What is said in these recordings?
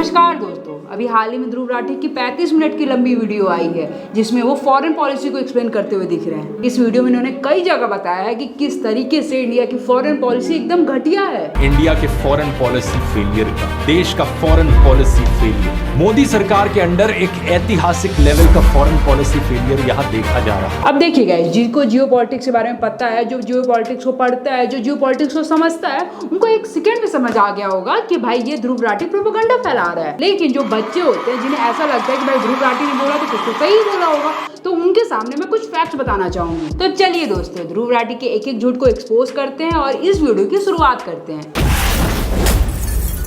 नमस्कार दोस्तों, अभी हाल ही में ध्रुव राठी की 35 मिनट की लंबी वीडियो आई है जिसमें वो फॉरेन पॉलिसी को एक्सप्लेन करते हुए दिख रहे हैं। इस वीडियो में इन्होंने कई जगह बताया है कि किस तरीके से इंडिया की फॉरेन पॉलिसी एकदम घटिया है। इंडिया के फॉरेन पॉलिसी फेलियर का, देश का फॉरेन पॉलिसी फेलियर, मोदी सरकार के अंडर एक ऐतिहासिक लेवल का फॉरेन पॉलिसी फेलियर यहाँ देखा जा रहा है। अब देखिए गाइस, जिनको जियो पॉलिटिक्स के बारे में पता है, जो जियो पॉलिटिक्स को पढ़ता है, जो जियो पॉलिटिक्स को समझता है, उनको एक सेकंड में समझ आ गया होगा कि भाई ये ध्रुव राठी प्रोपेगेंडा फैला रहा है। लेकिन जो बच्चे होते हैं जिन्हें ऐसा लगता है कि भाई ध्रुव राठी ने बोला तो कुछ तो सही बोला होगा, तो उनके सामने मैं कुछ फैक्ट्स बताना चाहूंगी। तो चलिए दोस्तों, ध्रुव राठी के एक एक झूठ को एक्सपोज करते हैं और इस वीडियो की शुरुआत करते हैं।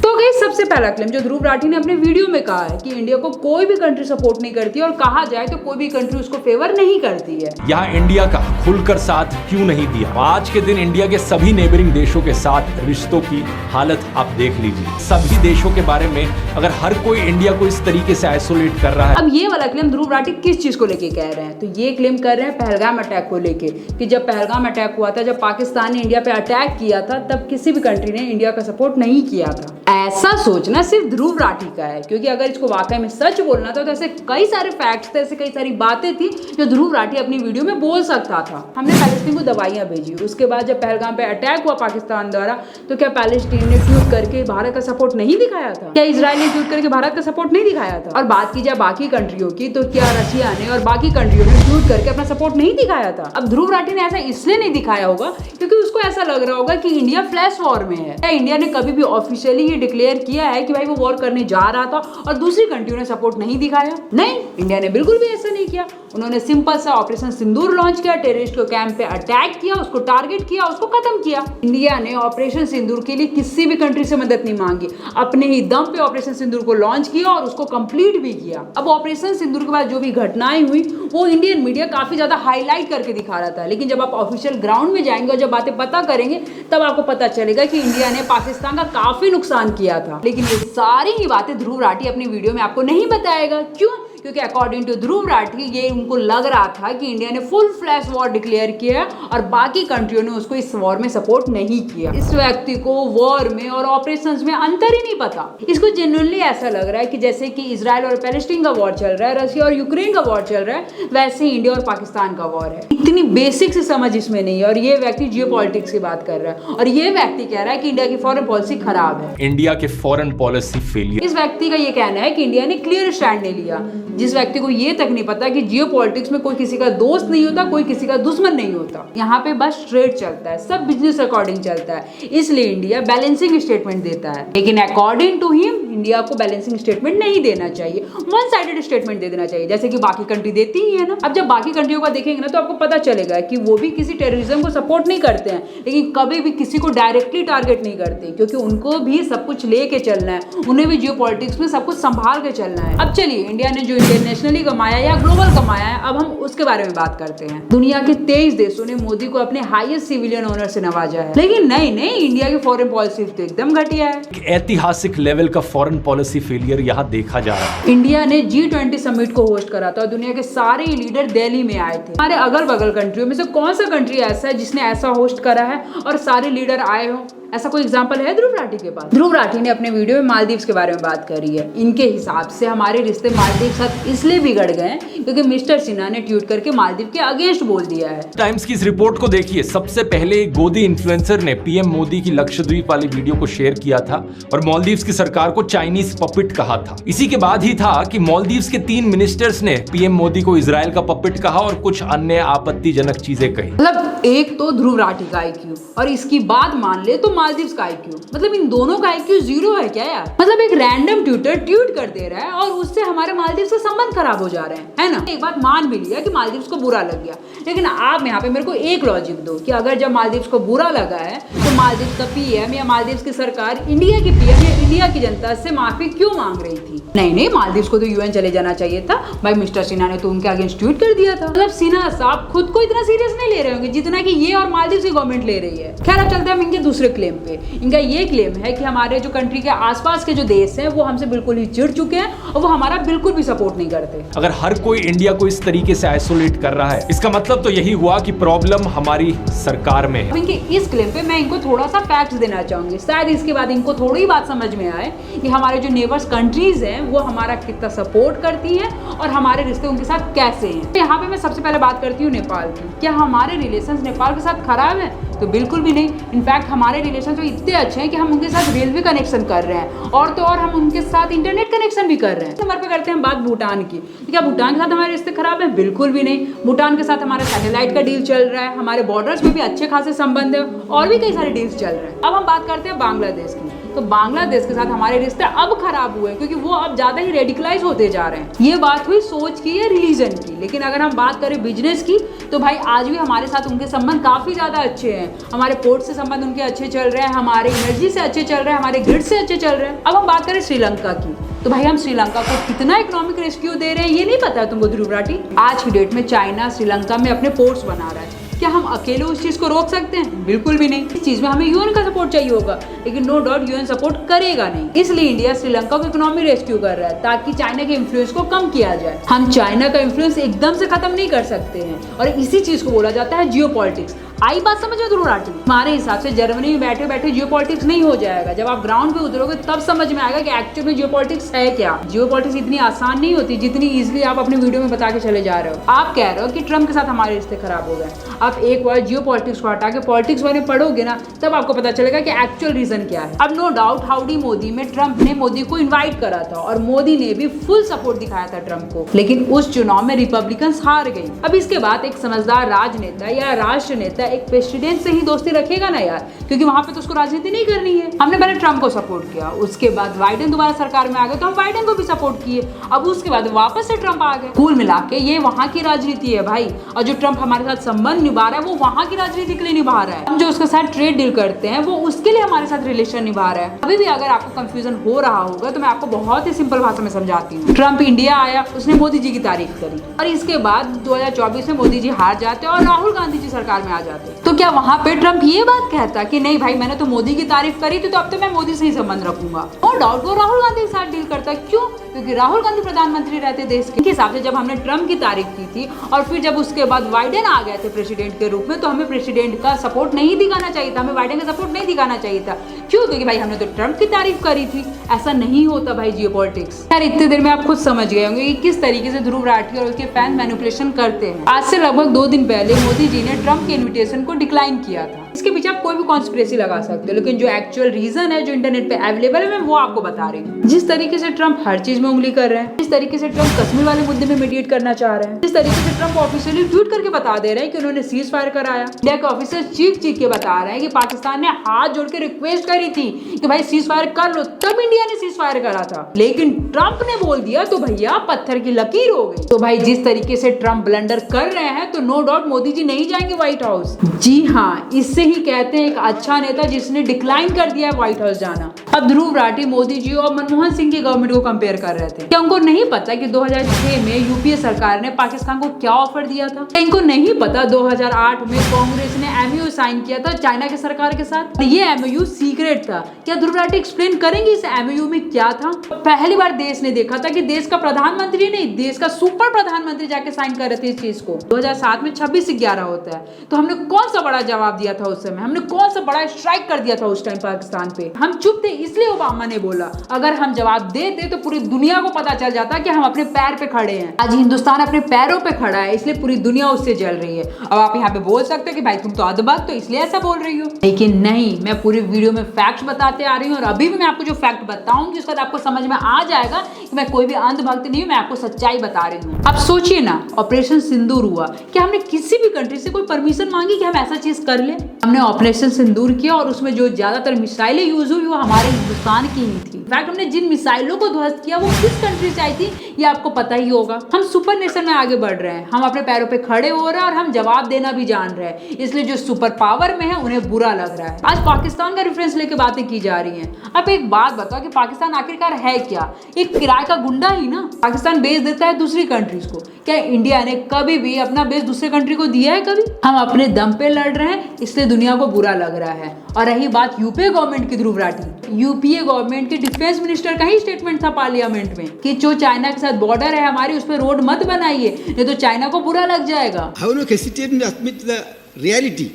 तो गाइस, सबसे पहला क्लेम जो ध्रुव राठी ने अपने वीडियो में कहा है कि इंडिया को कोई भी कंट्री सपोर्ट नहीं करती और कहा जाए तो कोई भी कंट्री उसको फेवर नहीं करती है। यहाँ इंडिया का खुलकर साथ क्यों नहीं दिया? आज के दिन इंडिया के सभी नेबरिंग देशों के साथ रिश्तों की हालत आप देख लीजिए। सभी देशों के बारे में अगर हर कोई इंडिया को इस तरीके से आइसोलेट कर रहा है। अब ये वाला क्लेम ध्रुव राठी किस चीज को लेके कह रहे हैं? तो ये क्लेम कर रहे हैं पहलगाम अटैक को लेके, कि जब पहलगाम अटैक हुआ था, जब पाकिस्तान ने इंडिया पे अटैक किया था, तब किसी भी कंट्री ने इंडिया का सपोर्ट नहीं किया था। ऐसा सोचना सिर्फ ध्रुव राठी का है, क्योंकि अगर इसको वाकई में सच बोलना था तो ऐसे कई सारे फैक्ट्स थे, ऐसे कई सारी बातें थी जो ध्रुव राठी अपनी वीडियो में बोल सकता था। हमने पैलेस्टीन को दवाइयां भेजी, उसके बाद जब पहलगाम पे अटैक हुआ पाकिस्तान द्वारा, तो क्या पैलेस्टीन ने ट्वीट करके भारत का सपोर्ट नहीं दिखाया था? क्या इजराइल ने ट्वीट करके भारत का सपोर्ट नहीं दिखाया था? और बात की जाए बाकी कंट्रियों की, तो क्या रशिया ने और बाकी कंट्रियों ने ट्वीट करके अपना सपोर्ट नहीं दिखाया था? अब ध्रुव राठी ने ऐसा इसलिए नहीं दिखाया होगा क्योंकि उसको ऐसा लग रहा होगा कि इंडिया फ्लैश वॉर में है। क्या इंडिया ने कभी भी ऑफिशियली ये डिक्लेयर किया है कि भाई वो वॉर करने जा रहा था और दूसरी कंट्रियों ने सपोर्ट नहीं दिखाया? नहीं, इंडिया ने बिल्कुल भी ऐसा नहीं किया। उन्होंने सिंपल सा ऑपरेशन सिंदूर लॉन्च किया, टेररिस्ट को कैंप पे अटैक किया, उसको टारगेट किया, उसको खत्म किया। इंडिया ने ऑपरेशन सिंदूर के लिए किसी भी कंट्री से मदद नहीं मांगी, अपने ही दम पे ऑपरेशन सिंदूर को लॉन्च किया और उसको कंप्लीट भी किया। अब ऑपरेशन सिंदूर के बाद जो भी घटनाएं हुई वो इंडियन मीडिया काफी ज्यादा हाईलाइट करके दिखा रहा था, लेकिन जब आप ऑफिशियल ग्राउंड में जाएंगे और जब बातें पता करेंगे तब आपको पता चलेगा कि इंडिया ने पाकिस्तान का काफी नुकसान किया था। लेकिन ये सारी ही बातें ध्रुव राठी अपनी वीडियो में आपको नहीं बताएगा। क्यों? क्योंकि अकॉर्डिंग टू ध्रुव राठी ये उनको लग रहा था कि इंडिया ने फुल फ्लैश वॉर डिक्लेयर किया और बाकी कंट्रियों ने उसको इस वॉर में सपोर्ट नहीं किया। इस व्यक्ति को वॉर में और ऑपरेशंस में अंतर ही नहीं पता। इसको जेन्युइनली ऐसा लग रहा है कि जैसे कि इजराइल और पैलेस्टीन का वॉर चल रहा है, रशिया और यूक्रेन का वॉर चल रहा है, वैसे ही इंडिया और पाकिस्तान का वॉर है। इतनी बेसिक से समझ इसमें नहीं है और ये व्यक्ति जियो पॉलिटिक्स की बात कर रहा है और ये व्यक्ति कह रहा है कि इंडिया की फॉरेन पॉलिसी खराब है। इंडिया के फॉरेन पॉलिसी फेलियर। इस व्यक्ति का ये कहना है कि इंडिया ने क्लियर स्टैंड नहीं लिया। जिस व्यक्ति को ये तक नहीं पता कि जियो पॉलिटिक्स में कोई किसी का दोस्त नहीं होता, कोई किसी का दुश्मन नहीं होता। यहाँ पे बस ट्रेड चलता है, सब बिजनेस अकॉर्डिंग चलता है, इसलिए इंडिया बैलेंसिंग स्टेटमेंट देता है। लेकिन अकॉर्डिंग टू हिम इंडिया को बैलेंसिंग स्टेटमेंट नहीं देना चाहिए, वन साइडेड स्टेटमेंट दे देना चाहिए, जैसे कि बाकी कंट्री देती ही है ना। अब जब बाकी कंट्रियों का देखेंगे ना तो आपको पता चलेगा कि वो भी किसी टेररिज्म को सपोर्ट नहीं करते हैं, लेकिन कभी भी किसी को डायरेक्टली टारगेट नहीं करते, क्योंकि उनको भी सब कुछ लेके चलना है, उन्हें भी जियो पॉलिटिक्स में सब कुछ संभाल के चलना है। अब चलिए, इंडिया ने जो इंटरनेशनली कमाया या ग्लोबल कमाया है, अब हम उसके बारे में बात करते हैं। दुनिया के 23 देशों ने मोदी को अपने हाईएस्ट सिविलियन ऑनर से नवाजा है, लेकिन नहीं, इंडिया की फॉरेन पॉलिसी तो एकदम घटिया है। ऐतिहासिक लेवल का फॉरेन पॉलिसी फेलियर यहाँ देखा जा रहा है। इंडिया ने G20 समिट को होस्ट करा था और दुनिया के सारे लीडर दिल्ली में आए थे। हमारे अगल बगल कंट्रियों में से कौन सा कंट्री ऐसा है जिसने ऐसा होस्ट करा है और सारे लीडर आए हो? ऐसा कोई एग्जांपल है ध्रुव राठी के पास? ध्रुव राठी ने अपने वीडियो में मालदीव्स के बारे में बात करी है। इनके हिसाब से हमारे रिश्ते मालदीव के साथ इसलिए बिगड़ गए हैं क्योंकि मिस्टर सिन्हा ने ट्वीट करके मालदीव के अगेंस्ट बोल दिया है। टाइम्स की इस रिपोर्ट को देखिए। सबसे पहले एक गोदी इन्फ्लुएंसर ने पीएम मोदी की लक्षद्वीप वाली वीडियो को शेयर किया था और मालदीव्स की सरकार को चाइनीज पपिट कहा था। इसी के बाद ही था कि मालदीव्स के 3 मिनिस्टर्स ने पीएम मोदी को इजराइल का पपिट कहा और कुछ अन्य आपत्तिजनक चीजें कही। मतलब एक तो ध्रुव राठी का IQ और इसकी बात मान ले तो मालदीव्स का IQ, मतलब इन दोनों का IQ 0 है क्या यार? मतलब एक रैंडम ट्विटर ट्वीट कर दे रहा है और उससे हमारे मालदीव से संबंध खराब हो जा रहे हैं, है ना? एक बात मान भी लिया कि मालदीव्स को बुरा लग गया, लेकिन आप यहाँ पे मेरे को एक लॉजिक दो कि अगर जब मालदीव्स को बुरा लगा है तो मालदीव्स का PM या मालदीव्स की सरकार इंडिया की PM या इंडिया की जनता से माफी क्यों मांग रही थी? नहीं, मालदीव्स को तो UN चले जाना चाहिए था। भाई मिस्टर सिन्हा ने तो उनके अगेंस्ट ट्वीट कर दिया था। मतलब सिन्हा साहब खुद को इतना सीरियस नहीं ले रहे होंगे जितना कि ये और मालदीव्स की गवर्नमेंट ले रही है। खैर, अब चलते हैं हम इनके दूसरे क्लेम पे। इनका ये क्लेम है कि हमारे जो कंट्री के आसपास के जो देश हैं वो हमसे बिल्कुल ही चिढ़ चुके हैं और वो हमारा बिल्कुल भी सपोर्ट नहीं करते। अगर हर कोई इंडिया को इस तरीके से आइसोलेट कर रहा है, इसका मतलब तो यही हुआ कि प्रॉब्लम हमारी सरकार में है। इनके इस क्लेम पे मैं इनको थोड़ा सा फैक्ट्स देना चाहूंगी, शायद इसके बाद इनको थोड़ी बात समझ में आए कि हमारे जो नेबर्स कंट्रीज हैं वो हमारा कितना सपोर्ट करती हैं और हमारे रिश्ते उनके साथ कैसे हैं। तो यहाँ पे मैं सबसे पहले बात करती हूँ नेपाल की। क्या हमारे रिलेशंस नेपाल के साथ खराब है? तो बिल्कुल भी नहीं। इनफैक्ट हमारे रिलेशन तो इतने अच्छे हैं कि हम उनके साथ रेलवे कनेक्शन कर रहे हैं और तो और हम उनके साथ इंटरनेट कनेक्शन भी कर रहे हैं। नंबर पे करते हैं बात भूटान की। क्या भूटान के साथ हमारे रिश्ते खराब है? बिल्कुल भी नहीं। भूटान के साथ हमारा सैटेलाइट का डील चल रहा है, हमारे बॉर्डर्स में भी अच्छे खासे संबंध है और भी कई सारे डील्स चल रहे हैं। अब हम बात करते हैं बांग्लादेश की। तो बांग्लादेश के साथ हमारे रिश्ते अब खराब हुए क्योंकि वो अब ज्यादा ही रेडिकलाइज होते जा रहे हैं। ये बात हुई सोच की या रिलीजन की, लेकिन अगर हम बात करें बिजनेस की तो भाई आज भी हमारे साथ उनके संबंध काफी ज्यादा अच्छे हैं। हमारे पोर्ट से संबंध उनके अच्छे चल रहे हैं, हमारे एनर्जी से अच्छे चल रहे हैं, हमारे ग्रिड से अच्छे चल रहे हैं। अब हम बात करें श्रीलंका की। तो भाई हम श्रीलंका को कितना इकोनॉमिक रेस्क्यू दे रहे हैं ये नहीं पता है तुमको ध्रुव राठी? आज की डेट में चाइना श्रीलंका में अपने पोर्ट्स बना रहा है। क्या हम अकेले उस चीज को रोक सकते हैं? बिल्कुल भी नहीं। इस चीज में हमें यूएन का सपोर्ट चाहिए होगा, लेकिन नो डाउट यूएन सपोर्ट करेगा नहीं। इसलिए इंडिया श्रीलंका को इकोनॉमी रेस्क्यू कर रहा है ताकि चाइना के इन्फ्लुएंस को कम किया जाए। हम चाइना का इन्फ्लुएंस एकदम से खत्म नहीं कर सकते हैं और इसी चीज को बोला जाता है जियो पॉलिटिक्स। आई बात समझ में ध्रुव राठी? हमारे हिसाब से जर्मनी में बैठे बैठे जियो पॉलिटिक्स नहीं हो जाएगा। जब आप ग्राउंड पे उतरोगे तब समझ में आएगा कि एक्चुअल में जियो पॉलिटिक्स है क्या। जियो पॉलिटिक्स इतनी आसान नहीं होती जितनी इजिली आप अपने वीडियो में बता के चले जा रहे हो। आप कह रहे हो कि ट्रम्प के साथ हमारे रिश्ते खराब हो गए। आप एक बार जियो पॉलिटिक्स को हटा के पॉलिटिक्स वाले पढ़ोगे ना तब आपको पता चलेगा कि एक्चुअल रीजन क्या है। अब नो डाउट हाउडी मोदी में ट्रम्प ने मोदी को इन्वाइट करा था और मोदी ने भी फुल सपोर्ट दिखाया था ट्रम्प को, लेकिन उस चुनाव में रिपब्लिकन्स हार गई। अब इसके बाद एक समझदार राजनेता या राष्ट्र नेता एक प्रेसिडेंट से ही दोस्ती रखेगा ना यार, क्योंकि वहां पे तो उसको राजनीति नहीं करनी है। हमने पहले ट्रम्प को सपोर्ट किया, उसके बाद बाइडेन दोबारा सरकार में आ गए तो हम बाइडेन को भी सपोर्ट किए। अब उसके बाद वापस से ट्रम्प आ गए। कुल मिला के ये वहां की राजनीति है भाई, और जो ट्रम्प हमारे साथ संबंध निभा रहा है वो वहां की राजनीति के लिए निभा रहा है। हम जो उसके साथ ट्रेड डील करते हैं वो उसके लिए हमारे साथ रिलेशन निभा रहा है। अभी भी अगर आपको कंफ्यूजन हो रहा होगा तो मैं आपको बहुत ही सिंपल भाषा में समझाती हूँ। ट्रम्प इंडिया आया, उसने मोदी जी की तारीफ करी और इसके बाद 2024 में मोदी जी हार जाते और राहुल गांधी जी सरकार में आ जाते। तो क्या वहां पे ट्रम्प ये बात कहता कि नहीं भाई मैंने तो मोदी की तारीफ करी थी तो अब तो मैं मोदी से ही संबंध रखूंगा? नो डाउट वो राहुल गांधी के साथ डील करता। क्यों? क्योंकि राहुल गांधी प्रधानमंत्री रहते देश के हिसाब से। जब हमने ट्रम्प की तारीफ की थी और फिर जब उसके बाद बाइडेन आ गए थे प्रेसिडेंट के रूप में तो हमें प्रेसिडेंट का सपोर्ट नहीं दिखाना चाहिए था, हमें बाइडेन का सपोर्ट नहीं दिखाना चाहिए था। क्यों? क्योंकि भाई हमने तो ट्रम्प की तारीफ करी थी। ऐसा नहीं होता भाई जियो पॉलिटिक्स। यार इतने देर में आप खुद समझ गए होंगे कि किस तरीके से ध्रुव राठी और उसके फैंस मैनिपुलेशन करते हैं। आज से लगभग 2 दिन पहले मोदी जी ने ट्रम्प के इन्विटेशन को डिक्लाइन किया था। इसके पीछे आप कोई भी कॉन्स्पिरेसी लगा सकते हो, लेकिन जो एक्चुअल रीजन है जो इंटरनेट पे अवेलेबल है मैं वो आपको बता रही हूँ। जिस तरीके से ट्रम्प हर चीज में उंगली कर रहे हैं, जिस तरीके से ट्रम्प कश्मीर वाले मुद्दे में मीडिएट करना चाह रहे हैं, जिस तरीके से ट्रम्प ऑफिशियली ट्वीट करके बता दे रहे हैं कि उन्होंने सीज फायर कराया। इंडिया के ऑफिसर चीख के बता रहे हैं कि पाकिस्तान ने हाथ जोड़ के रिक्वेस्ट करी थी कि भाई सीज फायर कर लो, तब इंडिया ने सीज फायर करा था। लेकिन ट्रम्प ने बोल दिया तो भैया पत्थर की लकीर हो गई। तो भाई जिस तरीके से ट्रम्प ब्लंडर कर रहे हैं तो नो डाउट मोदी जी नहीं जाएंगे व्हाइट हाउस। जी हाँ, इससे ही कहते हैं एक अच्छा नेता जिसने डिक्लाइन कर दिया है व्हाइट हाउस जाना। अब ध्रुव राठी मोदी जी और मनमोहन सिंह की गवर्नमेंट को कंपेयर कर रहे थे। क्या उनको नहीं पता कि 2006 में यूपीए सरकार ने पाकिस्तान को क्या ऑफर दिया था? क्या इनको नहीं पता 2008 में कांग्रेस ने एमओयू साइन किया था चाइना की सरकार के साथ? ये एमओयू सीक्रेट था। क्या ध्रुव राठी एक्सप्लेन करेंगे इस एमओयू में क्या था? पहली बार देश ने देखा था कि देश का प्रधानमंत्री नहीं, देश का सुपर प्रधानमंत्री जाके साइन कर रहे थे इस चीज को। 2007 में 26/11 होता है, तो हमने कौन सा बड़ा जवाब दिया था उस समय? हमने कौन सा बड़ा स्ट्राइक कर दिया था उस टाइम पाकिस्तान पे? हम चुप थे इसलिए ओबामा ने बोला। अगर हम जवाब देते तो पूरी दुनिया को पता चल जाता कि हम अपने पैर पे खड़े हैं। आज हिंदुस्तान अपने पैरों पे खड़ा है इसलिए पूरी दुनिया उससे जल रही है। अब आप यहाँ पे बोल सकते हो कि भाई तुम तो अधबक तो इसलिए ऐसा बोल रही हो, लेकिन नहीं, मैं पूरी वीडियो में फैक्ट बताते आ रही हूँ और अभी भी मैं आपको जो फैक्ट बताऊंगी उसके बाद आपको समझ में आ जाएगा कि मैं कोई भी अंधभक्त नहीं हूँ, मैं आपको सच्चाई बता रही हूँ। अब सोचिए ना, ऑपरेशन सिंदूर हुआ, क्या हमने किसी भी कंट्री से कोई परमिशन मांगी कि हम ऐसा चीज कर ले? हमने ऑपरेशन सिंदूर किया और उसमें जो ज्यादातर मिसाइलें यूज हुई वो हमारे हिंदुस्तान की ही थी। इनफैक्ट हमने जिन मिसाइलों को ध्वस्त किया वो किस कंट्री से आई थी ये आपको पता ही होगा। हम सुपर नेशन में आगे बढ़ रहे हैं, हम अपने पैरों पे खड़े हो रहे हैं और हम जवाब देना भी जान रहे हैं, इसलिए जो सुपर पावर में है उन्हें बुरा लग रहा है। आज पाकिस्तान का रेफरेंस लेके बातें की जा रही हैं। अब एक बात बताओ कि पाकिस्तान आखिरकार है क्या? एक किराए का गुंडा ही ना। पाकिस्तान बेच देता है दूसरी कंट्रीज को। क्या इंडिया ने कभी भी अपना बेस दूसरे कंट्री को दिया है? कभी? हम अपने दम पे लड़ रहे हैं इसलिए दुनिया को बुरा लग रहा है। और रही बात यूपीए गवर्नमेंट की, ध्रुव राठी, यूपीए गवर्नमेंट के डिफेंस मिनिस्टर का ही स्टेटमेंट था पार्लियामेंट में कि जो चाइना के साथ बॉर्डर है हमारी, उस पर रोड मत बनाइए, नहीं तो चाइना को बुरा लग जाएगा। I have no hesitation to admit the reality.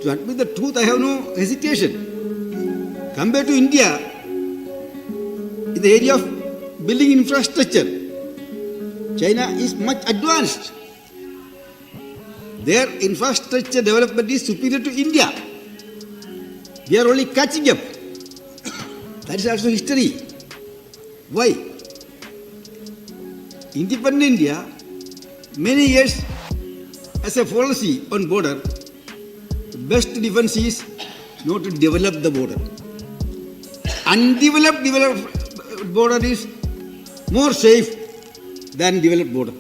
To admit the truth, I have no hesitation. Compared to India, in the area of building infrastructure, China is much advanced. Their infrastructure development is superior to India. We are only catching up. That is also history. Why? Independent India, many years as a policy on border, the best defense is not to develop the border. Undeveloped border is more safe than developed border.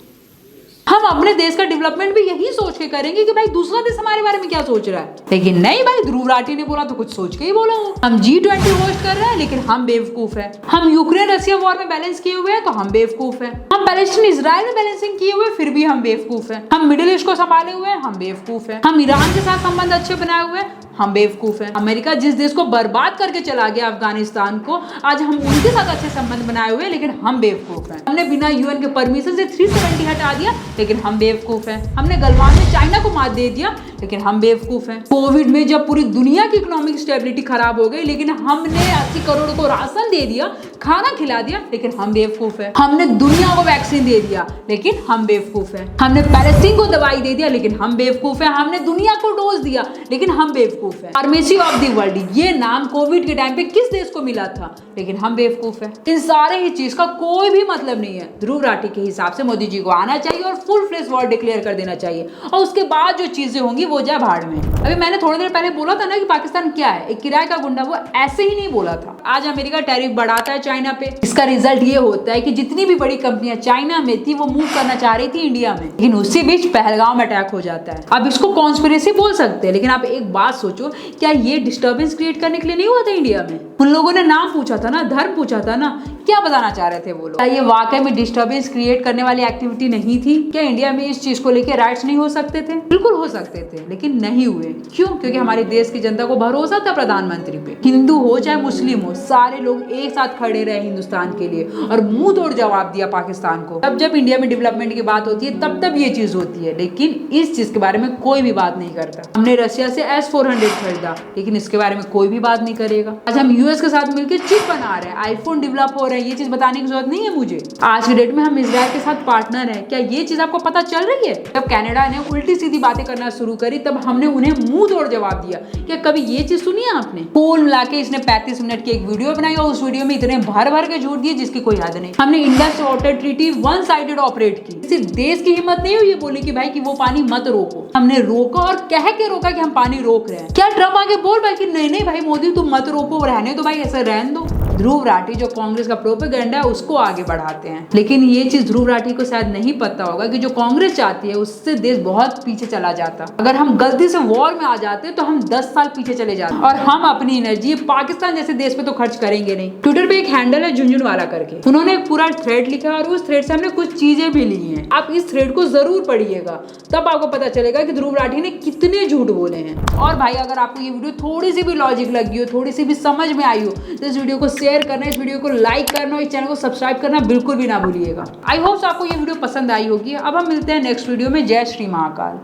हम अपने देश का development भी यही सोच के करेंगे कि भाई दूसरा देश हमारे बारे में क्या सोच रहा है, लेकिन नहीं भाई, ध्रुव राठी ने बोला तो कुछ सोच के ही बोला हो। हम G20 होस्ट कर रहे हैं लेकिन हम बेवकूफ है। हम यूक्रेन रशिया वॉर में बैलेंस किए हुए हैं तो हम बेवकूफ है। हम पैलेस्टीन इजराइल में बैलेंसिंग किए हुए फिर भी हम बेवकूफ है। हम मिडिल ईस्ट को संभाले हुए हैं, हम बेवकूफ है। हम ईरान के साथ संबंध अच्छे बनाए हुए हैं, हम बेवकूफ है। अमेरिका जिस देश को बर्बाद करके चला गया अफगानिस्तान को, आज हम उनके साथ अच्छे संबंध बनाए हुए हैं, लेकिन हम बेवकूफ हैं। हमने बिना यूएन के परमिशन से 370 हटा दिया, लेकिन हम बेवकूफ हैं। हमने गलवान में चाइना को मात दे दिया, लेकिन हम बेवकूफ हैं। कोविड में जब पूरी दुनिया की इकोनॉमिक स्टेबिलिटी खराब हो गई, लेकिन हमने 80 करोड़ को राशन दे दिया, खाना खिला दिया, लेकिन हम बेवकूफ है। हमने दुनिया को वैक्सीन दे दिया, लेकिन हम बेवकूफ है। हमने पैलेस्टीन को दवाई दे दिया, लेकिन हम बेवकूफ है। हमने दुनिया को डोज दिया, लेकिन हम बेवकूफ है। फार्मेसी ऑफ द वर्ल्ड, ये नाम कोविड के टाइम पे किस देश को मिला था, लेकिन हम बेवकूफ है। इन सारे ही चीज का कोई भी मतलब नहीं है। ध्रुव राठी के हिसाब से मोदी जी को आना चाहिए और फुल फ्लेज वॉर डिक्लेयर कर देना चाहिए, और उसके बाद जो चीजें होंगी वो जाए भाड़ में। अभी मैंने थोड़ी देर पहले बोला था ना कि पाकिस्तान क्या है, एक किराए का गुंडा, वो ऐसे ही नहीं बोला था। आज अमेरिका टैरिफ बढ़ाता है चाइना पे, इसका रिजल्ट ये होता है कि जितनी भी बड़ी कंपनियां चाइना में थी वो मूव करना चाह रही थी इंडिया में, लेकिन उसी बीच पहलगाम में अटैक हो जाता है। अब इसको कॉन्स्पिरेसी बोल सकते हैं, लेकिन आप एक बात सोचो, क्या ये डिस्टर्बेंस क्रिएट करने के लिए नहीं हुआ था इंडिया में? उन लोगों ने नाम पूछा था ना, धर्म पूछा था ना, क्या बताना चाह रहे थे वो लोग? क्या ये वाकई में डिस्टर्बेंस क्रिएट करने वाली एक्टिविटी नहीं थी? क्या इंडिया में इस चीज को लेकर राइट्स नहीं हो सकते थे? बिल्कुल हो सकते थे, लेकिन नहीं हुए। क्यों? क्योंकि हमारे देश की जनता को भरोसा था प्रधानमंत्री पे। हिंदू हो चाहे मुस्लिम हो, सारे लोग एक साथ खड़े रहे हिंदुस्तान के लिए और मुंह तोड़ जवाब दिया पाकिस्तान को। तब जब इंडिया में डेवलपमेंट की बात होती है तब ये चीज होती है, लेकिन इस चीज के बारे में कोई भी बात नहीं करता। हमने रशिया से S-400 खरीदा, लेकिन इसके बारे में कोई भी बात नहीं करेगा। आज हम यूएस के साथ मिलकर चिप बना रहे हैं, आईफोन डेवलप हो रहे हैं, ये चीज बताने की जरूरत नहीं है मुझे। आज की डेट में हम इजराइल के साथ पार्टनर हैं, क्या ये चीज आपको पता चल रही है? जब कनाडा ने उल्टी सीधी बातें करना शुरू करी, तब हमने उन्हें मुंह तोड़ जवाब दिया। क्या कभी ये चीज सुनी है आपने? कुल मिला के इसने 35 मिनट की एक वीडियो बनाई और उस वीडियो में इतने भर भर के झूठ दिए जिसकी कोई हद नहीं। हमने Indus water treaty one sided operate की। सिर्फ देश की हिम्मत नहीं हुई ये बोली कि भाई कि वो पानी मत रोको। हमने रोका और कह के रोका कि हम पानी रोक रहे हैं। क्या ट्रम्प आगे बोल भाई कि नहीं भाई मोदी तुम मत रोको, रहने दो भाई, ऐसा रहने दो। ध्रुव राठी जो कांग्रेस का प्रोपेगेंडा है उसको आगे बढ़ाते हैं, लेकिन ये चीज ध्रुव राठी को शायद नहीं पता होगा कि जो कांग्रेस चाहती है उससे देश बहुत पीछे चला जाता। अगर हम गलती से वॉर में आ जाते तो हम 10 साल पीछे चले जाते, और हम अपनी एनर्जी पाकिस्तान जैसे देश पे तो खर्च करेंगे नहीं। ट्विटर पे एक हैंडल है झुंझुनवाला करके, उन्होंने एक पूरा थ्रेड लिखा और उस थ्रेड से हमने कुछ चीजें भी ली हैं। आप इस थ्रेड को जरूर पढ़िएगा, तब आपको पता चलेगा कि ध्रुव राठी ने कितने झूठ बोले हैं। और भाई अगर आपको ये वीडियो थोड़ी सी भी लॉजिक लगी हो, थोड़ी सी भी समझ में आई हो, तो इस वीडियो को शेयर करना, इस वीडियो को लाइक करना और इस चैनल को सब्सक्राइब करना बिल्कुल भी ना भूलिएगा। आई होप आपको ये वीडियो पसंद आई होगी। अब हम मिलते हैं नेक्स्ट वीडियो में। जय श्री महाकाल।